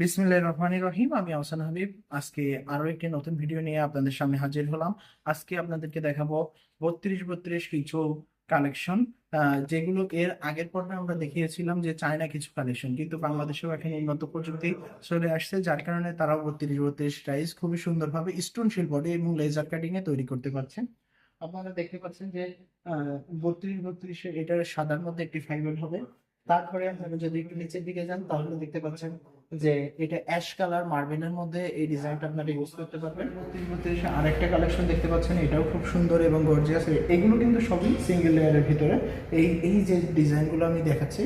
বিসমিল্লাহির রহমানির রহিম। আমি আহসান হাবিব। আজকে আরো একটি নতুন ভিডিও নিয়ে আপনাদের সামনে হাজির হলাম। আজকে আপনাদেরকে দেখাবো 32-32 কিছু কালেকশন, যেগুলো এর আগের পর্বে আমরা দেখিয়েছিলাম যে চায়না কিছু কালেকশন, কিন্তু বাংলাদেশেও এখন উন্নত প্রযুক্তি চলে আসছে, যার কারণে তারাও 32-32 টাইস খুবই সুন্দরভাবে স্টোন শিল বডি এবং লেজার কাটিং এ তৈরি করতে পারছেন। আপনারা দেখতে পাচ্ছেন যে 32-32 এটার সাদার মধ্যে একটি ফাইবার হবে। তারপরে আপনারা যদি একটু নিচের দিকে যান তাহলে দেখতে পাচ্ছেন যে এটা অ্যাশ কালার মার্বেলের মধ্যে এই ডিজাইনটা আপনারা ইউজ করতে পারবেন। 32-32 আরেকটা কালেকশন দেখতে পাচ্ছেন, এটাও খুব সুন্দর এবং গর্জিয়াস। এগুলো কিন্তু সবই সিঙ্গেল লেয়ারের ভিতরে। এই এই যে ডিজাইনগুলো আমি দেখাচ্ছি,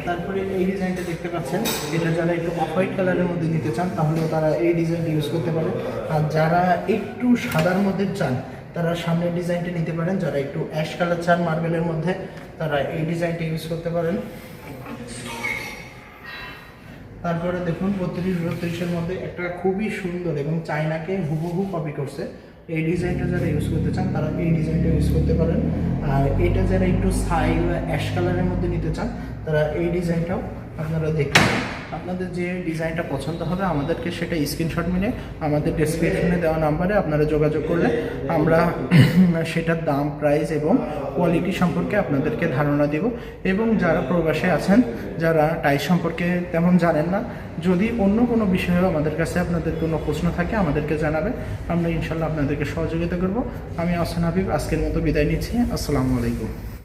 তারপরে এই ডিজাইনটা দেখতে পাচ্ছেন, এটা যারা একটু অফ হোয়াইট কালারের মধ্যে নিতে চান তাহলেও তারা এই ডিজাইনটা ইউজ করতে পারে। আর যারা একটু সাদার মধ্যে চান তারা সামনের ডিজাইনটা নিতে পারেন। যারা একটু অ্যাশ কালার চান মার্বেলের মধ্যে তারা এই ডিজাইনটা ইউজ করতে পারেন। তারপরে দেখুন 32-32-এর মধ্যে একটা খুবই সুন্দর এবং চায়নাকে হুবহু কপি করছে। এই ডিজাইনটা যারা ইউজ করতে চান তারা এই ডিজাইনটা ইউজ করতে পারেন। আর এটা যারা একটু ছাই বা অ্যাশ কালারের মধ্যে নিতে চান তারা এই ডিজাইনটাও আপনারা দেখতে পারেন। আপনাদের যে ডিজাইনটা পছন্দ হবে আমাদেরকে সেটা স্ক্রিনশট নিয়ে আমাদের ডেসক্রিপশনে দেওয়া নাম্বারে আপনারা যোগাযোগ করলে আমরা সেটার দাম, প্রাইস এবং কোয়ালিটি সম্পর্কে আপনাদেরকে ধারণা দেব। এবং যারা প্রবাসে আছেন, যারা টাইস সম্পর্কে তেমন জানেন না, যদি অন্য কোনো বিষয়েও আমাদের কাছে আপনাদের কোনো প্রশ্ন থাকে আমাদেরকে জানাবেন, আমরা ইনশাল্লাহ আপনাদেরকে সহযোগিতা করব। আমি আহসান হাবিব আজকের মতো বিদায় নিচ্ছি। আসসালামু আলাইকুম।